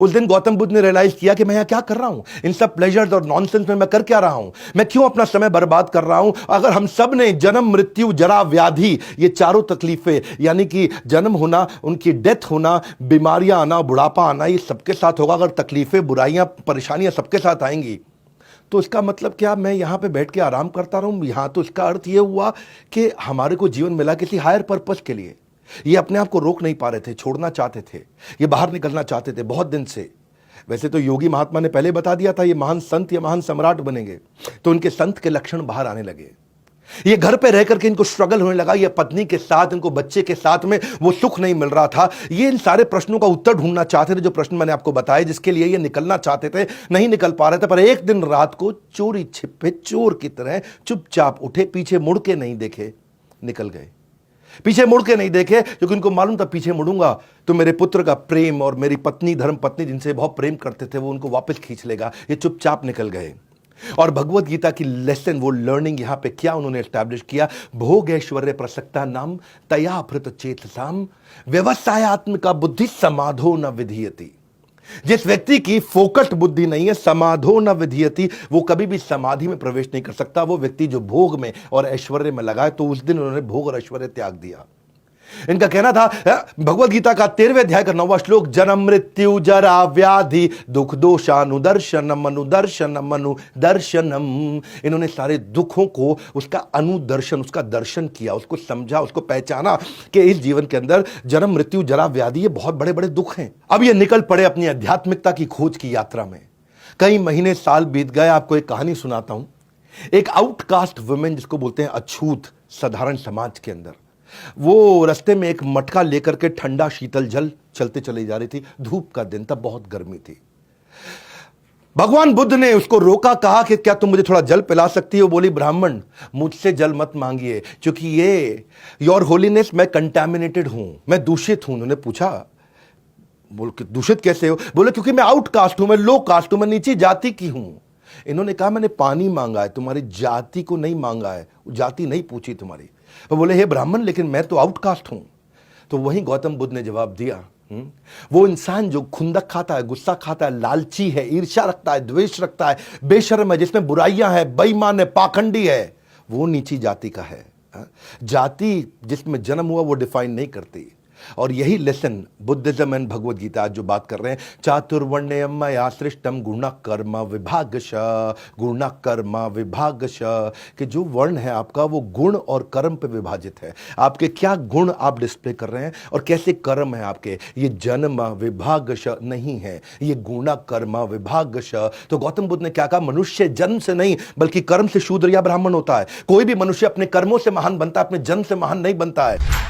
उस दिन गौतम बुद्ध ने रियलाइज किया कि मैं यहां क्या कर रहा हूं, इन सब प्लेजर्स और नॉनसेंस में मैं कर क्या रहा हूं, मैं क्यों अपना समय बर्बाद कर रहा हूं। अगर हम सब ने जन्म मृत्यु जरा व्याधि ये चारों तकलीफें, यानी कि जन्म होना, उनकी डेथ होना, बीमारियां आना, बुढ़ापा आना, ये सबके साथ होगा। अगर तकलीफें, बुराइयां, परेशानियां सबके साथ आएंगी तो इसका मतलब क्या मैं यहां पे बैठ के आराम करता रहूं। यहां तो इसका अर्थ यह हुआ कि हमारे को जीवन मिला किसी हायर पर्पस के लिए। ये अपने आप को रोक नहीं पा रहे थे, छोड़ना चाहते थे, ये बाहर निकलना चाहते थे बहुत दिन से। वैसे तो योगी महात्मा ने पहले बता दिया था ये महान संत या महान सम्राट बनेंगे, तो उनके संत के लक्षण बाहर आने लगे। ये घर पे रह करके इनको स्ट्रगल होने लगा, ये पत्नी के साथ, इनको बच्चे के साथ में वो सुख नहीं मिल रहा था। ये इन सारे प्रश्नों का उत्तर ढूंढना चाहते थे, जो प्रश्न मैंने आपको बताए, जिसके लिए ये निकलना चाहते थे, नहीं निकल पा रहे थे। पर एक दिन रात को चोरी छिपे चोर की तरह चुपचाप उठे, पीछे मुड़ के नहीं देखे, निकल गए। पीछे मुड़ के नहीं देखे क्योंकि उनको मालूम था पीछे मुड़ूंगा तो मेरे पुत्र का प्रेम और मेरी पत्नी, धर्म पत्नी जिनसे बहुत प्रेम करते थे, वो उनको वापस खींच लेगा। ये चुपचाप निकल गए। और भगवत गीता की लेसन, वो लर्निंग यहां पे क्या उन्होंने एस्टैब्लिश किया, भोग ऐश्वर्य प्रसक्ता नाम तया भृत चेतसाम व्यवसायत्मिका बुद्धि समाधो न विधीयति। जिस व्यक्ति की फोकस्ड बुद्धि नहीं है, समाधो न विधीयति, वो कभी भी समाधि में प्रवेश नहीं कर सकता। वो व्यक्ति जो भोग में और ऐश्वर्य में लगा है, तो उस दिन उन्होंने भोग और ऐश्वर्य त्याग दिया। इनका कहना था, भगवत गीता का 13वें अध्याय का 9वां श्लोक, जन्म मृत्यु जरा व्याधि दुख दोषानुदर्शनम अनुदर्शनम अनुदर्शनम। इन्होंने सारे दुखों को, उसका अनुदर्शन, उसका दर्शन किया, उसको समझा, उसको पहचाना कि इस जीवन के अंदर जन्म मृत्यु जरा व्याधि ये बहुत बड़े बड़े दुख हैं। अब ये निकल पड़े अपनी आध्यात्मिकता की खोज की यात्रा में। कई महीने साल बीत गए। आपको एक कहानी सुनाता हूं। एक आउटकास्ट वुमेन, जिसको बोलते हैं अछूत साधारण समाज के अंदर, वो रास्ते में एक मटका लेकर के ठंडा शीतल जल चलते चली जा रही थी। धूप का दिन था, बहुत गर्मी थी। भगवान बुद्ध ने उसको रोका, कहा कि क्या तुम मुझे थोड़ा जल पिला सकती हो। बोली, ब्राह्मण मुझसे जल मत मांगिए, क्योंकि ये योर होलीनेस, मैं कंटामिनेटेड हूं, मैं दूषित हूं। उन्होंने पूछा, बोल के दूषित कैसे हो। बोले, क्योंकि मैं आउटकास्ट हूं, मैं लो कास्ट हूं, मैं नीची जाति की हूं। इन्होंने कहा, मैंने पानी मांगा है, तुम्हारी जाति को नहीं मांगा है, जाति नहीं पूछी तुम्हारी। वो बोले, हे ब्राह्मण, लेकिन मैं तो आउटकास्ट हूं। तो वहीं गौतम बुद्ध ने जवाब दिया, वो इंसान जो खुंदक खाता है, गुस्सा खाता है, लालची है, ईर्ष्या रखता है, द्वेष रखता है, बेशर्म है, जिसमें बुराइयां है, बेईमान है, पाखंडी है, वो नीची जाति का है। जाति जिसमें जन्म हुआ वो डिफाइन नहीं करती। और यही lesson Buddhism and Bhagavad Gita आज जो बात कर रहे हैं, चातुर्वर्ण्यम मया सृष्टम गुण कर्म विभागश, गुण कर्म विभागश, कि जो वर्ण है आपका वो गुण और कर्म पे विभाजित है। आपके क्या गुण आप डिस्प्ले कर रहे हैं और कैसे कर्म है आपके, ये जन्म विभागश नहीं है, ये गुण कर्म विभागश। तो गौतम बुद्ध ने क्या कहा, मनुष्य जन्म से नहीं बल्कि कर्म से शूद्र या ब्राह्मण होता है। कोई भी मनुष्य अपने कर्मों से महान बनता है, अपने जन्म से महान नहीं बनता है।